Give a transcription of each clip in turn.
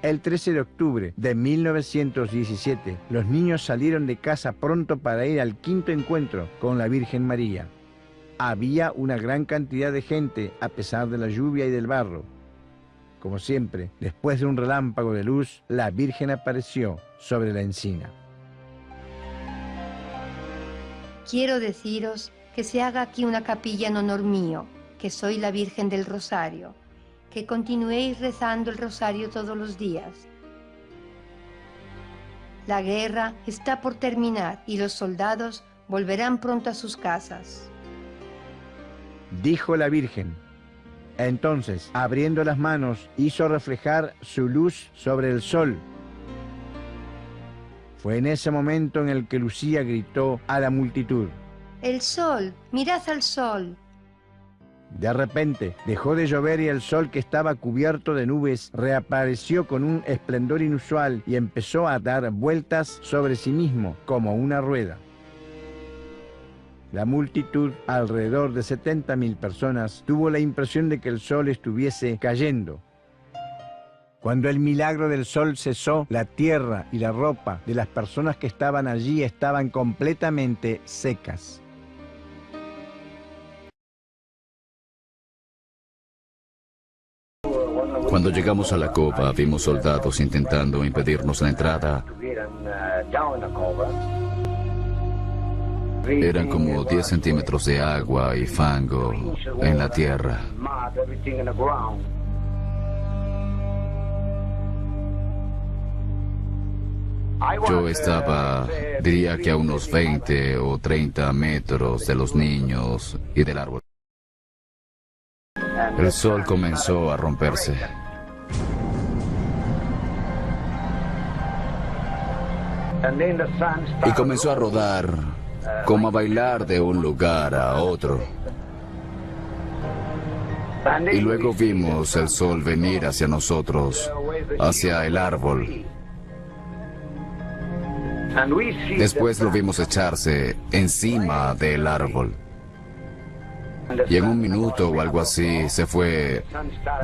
El 13 de octubre de 1917, los niños salieron de casa pronto para ir al quinto encuentro con la Virgen María. Había una gran cantidad de gente a pesar de la lluvia y del barro. Como siempre, después de un relámpago de luz, la Virgen apareció sobre la encina. Quiero deciros que se haga aquí una capilla en honor mío, que soy la Virgen del Rosario, que continuéis rezando el rosario todos los días. La guerra está por terminar y los soldados volverán pronto a sus casas. Dijo la Virgen. Entonces, abriendo las manos, hizo reflejar su luz sobre el sol. Fue en ese momento en el que Lucía gritó a la multitud: ¡El sol! ¡Mirad al sol! De repente, dejó de llover y el sol, que estaba cubierto de nubes, reapareció con un esplendor inusual y empezó a dar vueltas sobre sí mismo como una rueda. La multitud, alrededor de 70.000 personas, tuvo la impresión de que el sol estuviese cayendo. Cuando el milagro del sol cesó, la tierra y la ropa de las personas que estaban allí estaban completamente secas. Cuando llegamos a la cova, vimos soldados intentando impedirnos la entrada. Eran como 10 centímetros de agua y fango en la tierra. Yo estaba, diría que a unos 20 o 30 metros de los niños y del árbol. El sol comenzó a romperse. Y comenzó a rodar, como a bailar de un lugar a otro. Y luego vimos el sol venir hacia nosotros, hacia el árbol. Después lo vimos echarse encima del árbol. Y en un minuto o algo así se fue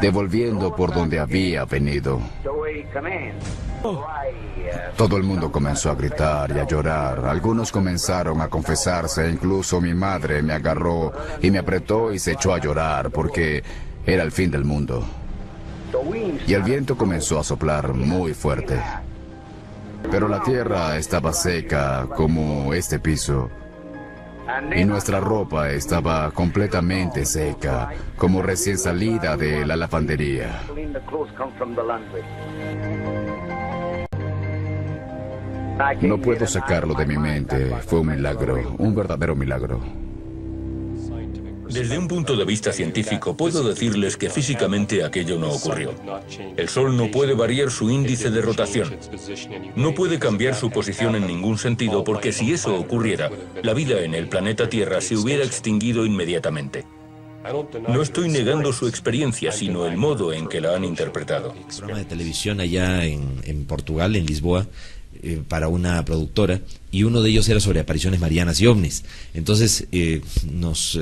devolviendo por donde había venido. Todo el mundo comenzó a gritar y a llorar. Algunos comenzaron a confesarse. Incluso mi madre me agarró y me apretó y se echó a llorar porque era el fin del mundo. Y el viento comenzó a soplar muy fuerte. Pero la tierra estaba seca como este piso. Y nuestra ropa estaba completamente seca, como recién salida de la lavandería. No puedo sacarlo de mi mente. Fue un milagro, un verdadero milagro. Desde un punto de vista científico, puedo decirles que físicamente aquello no ocurrió. El Sol no puede variar su índice de rotación. No puede cambiar su posición en ningún sentido, porque si eso ocurriera, la vida en el planeta Tierra se hubiera extinguido inmediatamente. No estoy negando su experiencia, sino el modo en que la han interpretado. Un programa de televisión allá en Portugal, en Lisboa, para una productora, y uno de ellos era sobre apariciones marianas y ovnis. Entonces nos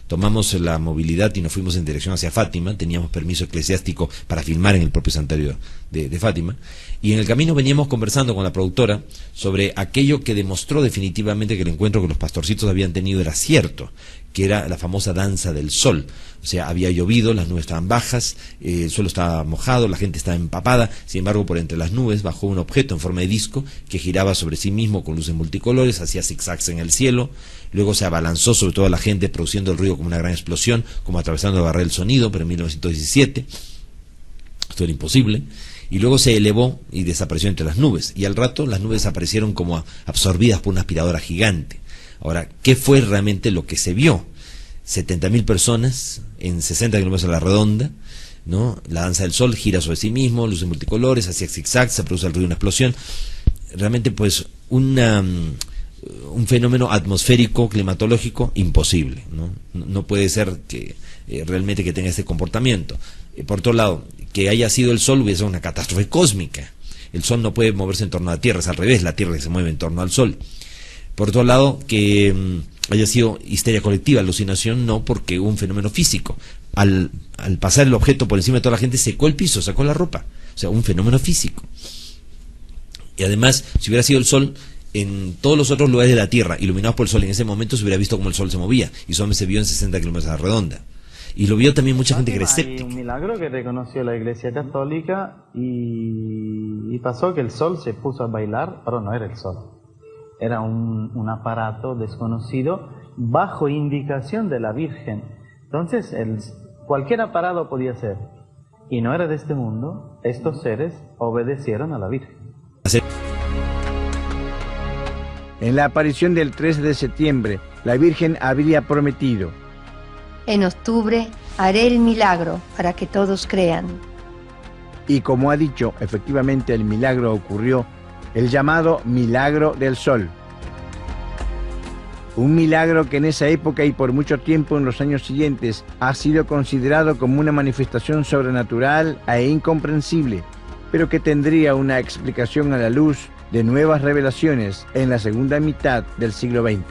tomamos la movilidad y nos fuimos en dirección hacia Fátima. Teníamos permiso eclesiástico para filmar en el propio santuario de Fátima, y en el camino veníamos conversando con la productora sobre aquello que demostró definitivamente que el encuentro que los pastorcitos habían tenido era cierto, que era la famosa danza del sol. O sea, había llovido, las nubes estaban bajas, el suelo estaba mojado, la gente estaba empapada. Sin embargo, por entre las nubes bajó un objeto en forma de disco que giraba sobre sí mismo con luces multicolores, hacía zigzags en el cielo. Luego se abalanzó sobre toda la gente, produciendo el ruido como una gran explosión, como atravesando la barrera del sonido, pero en 1917 esto era imposible. Y luego se elevó y desapareció entre las nubes, y al rato las nubes aparecieron como absorbidas por una aspiradora gigante. Ahora, ¿qué fue realmente lo que se vio? 70.000 personas en 60 kilómetros a la redonda, ¿no? La danza del sol gira sobre sí mismo, luces multicolores, hacía zigzags, se produce el ruido de una explosión. Realmente, pues, un fenómeno atmosférico, climatológico, imposible, ¿no? No puede ser que realmente que tenga este comportamiento. Por otro lado, que haya sido el sol hubiese sido una catástrofe cósmica. El sol no puede moverse en torno a la Tierra, es al revés, la Tierra que se mueve en torno al sol. Por otro lado, que haya sido histeria colectiva, alucinación, no, porque hubo un fenómeno físico. Al pasar el objeto por encima de toda la gente, secó el piso, sacó la ropa. O sea, un fenómeno físico. Y además, si hubiera sido el sol, en todos los otros lugares de la Tierra, iluminados por el sol, en ese momento se hubiera visto cómo el sol se movía, y solamente se vio en 60 kilómetros a la redonda. Y lo vio también mucha gente que era escéptica. Hay un milagro que reconoció la Iglesia Católica y pasó que el sol se puso a bailar, pero no era el sol. Era un aparato desconocido bajo indicación de la Virgen. Entonces, cualquier aparato podía ser. Y no era de este mundo. Estos seres obedecieron a la Virgen. En la aparición del 13 de septiembre, la Virgen habría prometido: en octubre haré el milagro para que todos crean. Y como ha dicho, efectivamente el milagro ocurrió, el llamado milagro del sol. Un milagro que en esa época y por mucho tiempo en los años siguientes ha sido considerado como una manifestación sobrenatural e incomprensible, pero que tendría una explicación a la luz de nuevas revelaciones en la segunda mitad del siglo XX.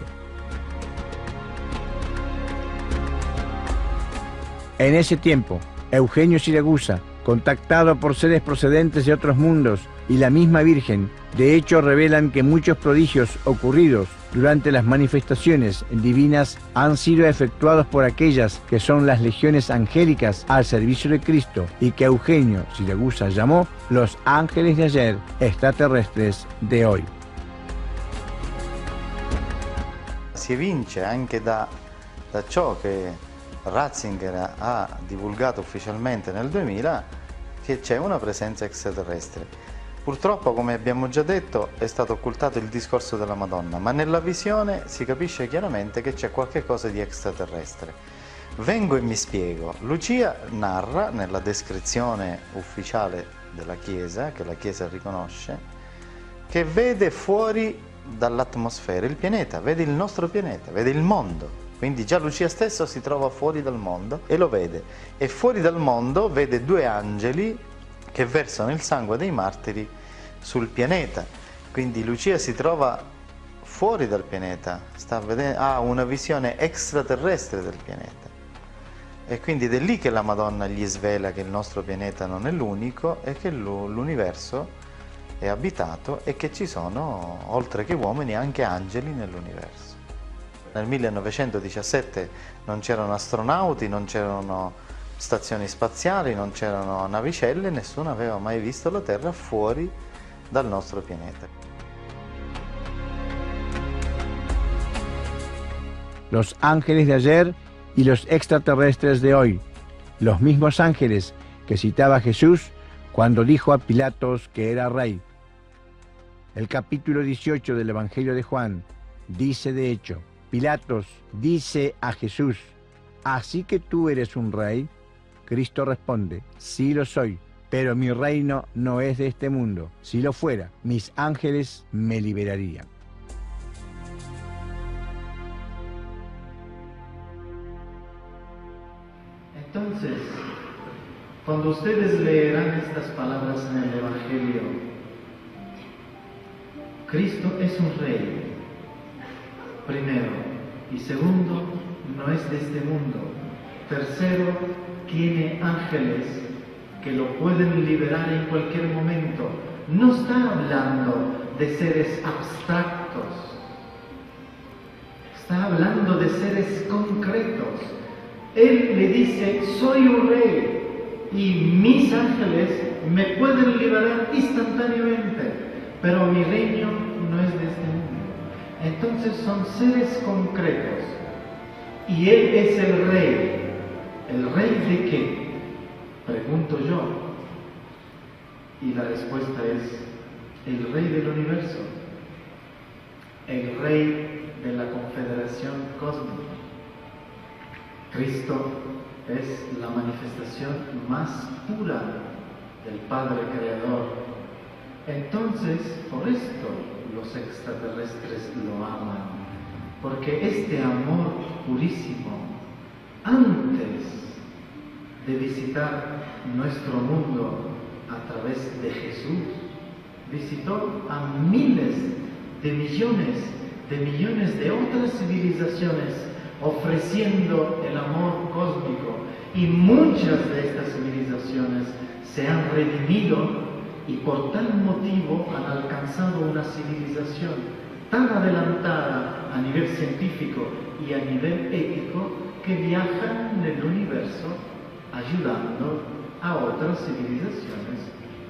En ese tiempo, Eugenio Siragusa, contactado por seres procedentes de otros mundos, y la misma Virgen, de hecho revelan que muchos prodigios ocurridos durante las manifestaciones divinas han sido efectuados por aquellas que son las legiones angélicas al servicio de Cristo y que Eugenio Siragusa llamó los ángeles de ayer, extraterrestres de hoy. Si evince anche da ciò che Ratzinger ha divulgato ufficialmente nel 2000 che c'è una presenza extraterrestre. Purtroppo, come abbiamo già detto, è stato occultato il discorso della Madonna, ma nella visione si capisce chiaramente che c'è qualche cosa di extraterrestre. Vengo e mi spiego. Lucia narra nella descrizione ufficiale della Chiesa, che la Chiesa riconosce, che vede fuori dall'atmosfera il pianeta, vede il nostro pianeta, vede il mondo. Quindi già Lucia stesso si trova fuori dal mondo e lo vede. E fuori dal mondo vede due angeli che versano il sangue dei martiri sul pianeta. Quindi Lucia si trova fuori dal pianeta, ha una visione extraterrestre del pianeta. E quindi ed è lì che la Madonna gli svela che il nostro pianeta non è l'unico e che l'universo è abitato e che ci sono, oltre che uomini, anche angeli nell'universo. Nel 1917 non c'erano astronauti, non c'erano stazioni spaziali, non c'erano navicelle, nessuno aveva mai visto la Terra fuori dal nostro pianeta. Los ángeles de ayer y los extraterrestres de hoy, los mismos ángeles que citaba Jesús cuando dijo a Pilatos que era rey. El capítulo 18 del Evangelio de Juan dice de hecho: Pilatos dice a Jesús: ¿así que tú eres un rey? Cristo responde: sí lo soy, pero mi reino no es de este mundo. Si lo fuera, mis ángeles me liberarían. Entonces, cuando ustedes leerán estas palabras en el Evangelio, Cristo es un rey. Primero, y segundo, no es de este mundo. Tercero, tiene ángeles que lo pueden liberar en cualquier momento. No está hablando de seres abstractos, está hablando de seres concretos. Él le dice: soy un rey y mis ángeles me pueden liberar instantáneamente, pero mi reino no es de este mundo. Entonces son seres concretos y Él es el rey. ¿El rey de qué? Pregunto yo. Y la respuesta es: el rey del universo, el rey de la confederación cósmica. Cristo es la manifestación más pura del Padre Creador. Entonces, por esto los extraterrestres lo aman, porque este amor purísimo, antes de visitar nuestro mundo a través de Jesús, visitó a miles de millones de otras civilizaciones, ofreciendo el amor cósmico, Y muchas de estas civilizaciones se han redimido y por tal motivo han alcanzado una civilización tan adelantada a nivel científico y a nivel ético que viajan en el universo ayudando a otras civilizaciones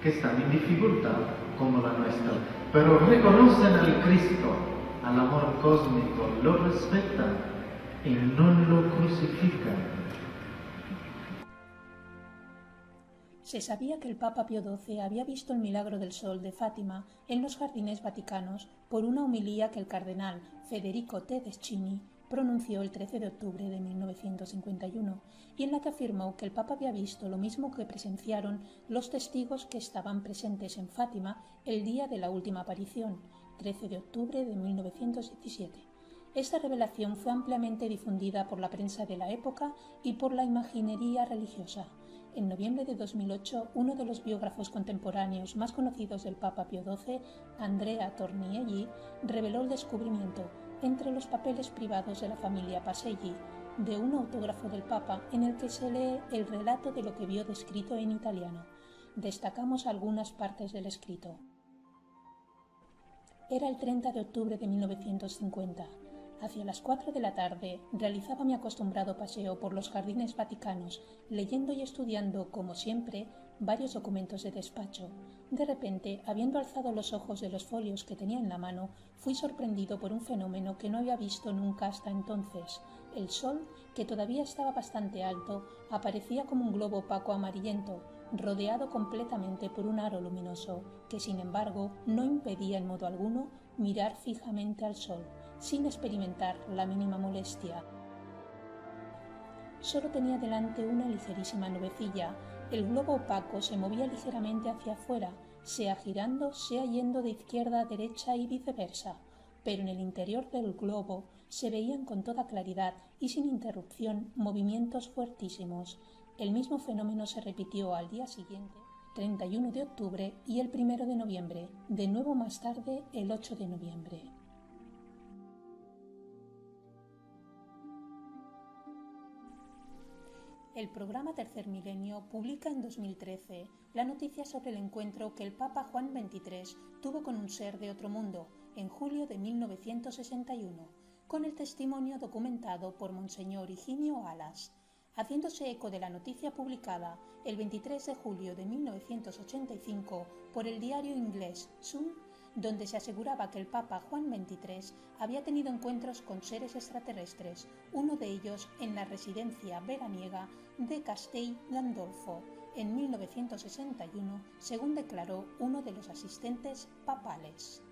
que están en dificultad como la nuestra. Pero reconocen al Cristo, al amor cósmico, lo respetan y no lo crucifican. Se sabía que el Papa Pío XII había visto el milagro del sol de Fátima en los jardines vaticanos por una homilía que el cardenal Federico Tedeschini pronunció el 13 de octubre de 1951 y en la que afirmó que el Papa había visto lo mismo que presenciaron los testigos que estaban presentes en Fátima el día de la última aparición, 13 de octubre de 1917. Esta revelación fue ampliamente difundida por la prensa de la época y por la imaginería religiosa. En noviembre de 2008, uno de los biógrafos contemporáneos más conocidos del Papa Pío XII, Andrea Tornielli, reveló el descubrimiento, entre los papeles privados de la familia Pacelli, de un autógrafo del Papa en el que se lee el relato de lo que vio descrito en italiano. Destacamos algunas partes del escrito. Era el 30 de octubre de 1950. Hacia las 4 de la tarde realizaba mi acostumbrado paseo por los jardines vaticanos, leyendo y estudiando, como siempre, varios documentos de despacho. De repente, habiendo alzado los ojos de los folios que tenía en la mano, fui sorprendido por un fenómeno que no había visto nunca hasta entonces. El sol, que todavía estaba bastante alto, aparecía como un globo opaco amarillento, rodeado completamente por un aro luminoso, que sin embargo no impedía en modo alguno mirar fijamente al sol, sin experimentar la mínima molestia. Solo tenía delante una ligerísima nubecilla. El globo opaco se movía ligeramente hacia afuera, sea girando, sea yendo de izquierda a derecha y viceversa, pero en el interior del globo se veían con toda claridad y sin interrupción movimientos fuertísimos. El mismo fenómeno se repitió al día siguiente, 31 de octubre, y el 1 de noviembre, de nuevo más tarde el 8 de noviembre. El programa Tercer Milenio publica en 2013 la noticia sobre el encuentro que el Papa Juan XXIII tuvo con un ser de otro mundo en julio de 1961, con el testimonio documentado por Monseñor Higinio Alas. Haciéndose eco de la noticia publicada el 23 de julio de 1985 por el diario inglés Sun, donde se aseguraba que el Papa Juan XXIII había tenido encuentros con seres extraterrestres, uno de ellos en la residencia veraniega de Castell Gandolfo, en 1961, según declaró uno de los asistentes papales.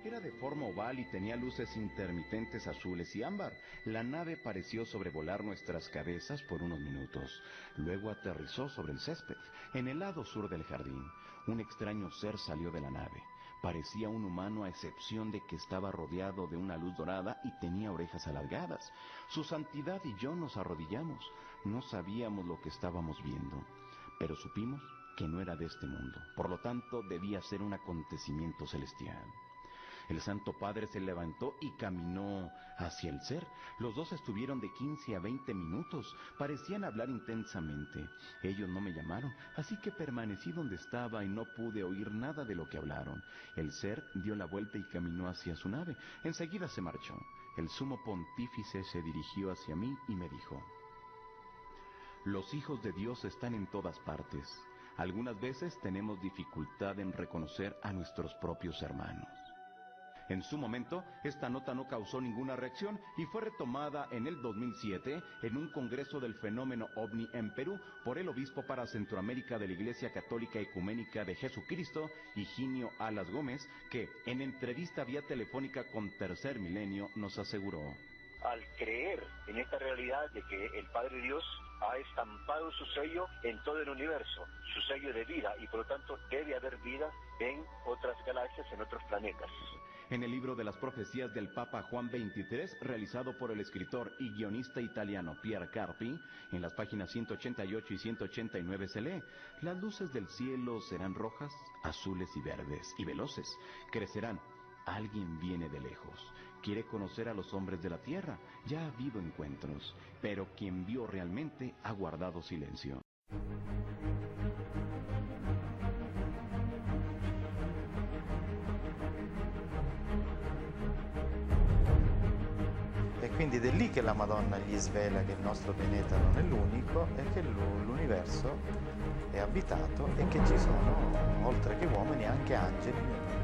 Era de forma oval y tenía luces intermitentes azules y ámbar. La nave pareció sobrevolar nuestras cabezas por unos minutos. Luego aterrizó sobre el césped, en el lado sur del jardín. Un extraño ser salió de la nave. Parecía un humano a excepción de que estaba rodeado de una luz dorada y tenía orejas alargadas. Su santidad y yo nos arrodillamos. No sabíamos lo que estábamos viendo, pero supimos que no era de este mundo. Por lo tanto, debía ser un acontecimiento celestial. El Santo Padre se levantó y caminó hacia el ser. Los dos estuvieron de 15 a 20 minutos. Parecían hablar intensamente. Ellos no me llamaron, así que permanecí donde estaba y no pude oír nada de lo que hablaron. El ser dio la vuelta y caminó hacia su nave. Enseguida se marchó. El sumo pontífice se dirigió hacia mí y me dijo: los hijos de Dios están en todas partes. Algunas veces tenemos dificultad en reconocer a nuestros propios hermanos. En su momento, esta nota no causó ninguna reacción y fue retomada en el 2007 en un congreso del fenómeno OVNI en Perú por el obispo para Centroamérica de la Iglesia Católica Ecuménica de Jesucristo, Higinio Alas Gómez, que en entrevista vía telefónica con Tercer Milenio nos aseguró: al creer en esta realidad de que el Padre Dios ha estampado su sello en todo el universo, su sello de vida, y por lo tanto debe haber vida en otras galaxias, en otros planetas. En el libro de las profecías del Papa Juan XXIII, realizado por el escritor y guionista italiano Pier Carpi, en las páginas 188 y 189 se lee: las luces del cielo serán rojas, azules y verdes, y veloces, crecerán, Alguien viene de lejos, quiere conocer a los hombres de la tierra, ya ha habido encuentros, pero quien vio realmente ha guardado silencio. E quindi è lì che la Madonna gli svela che il nostro pianeta non è l'unico e che l'universo è abitato e che ci sono, oltre che uomini, anche angeli.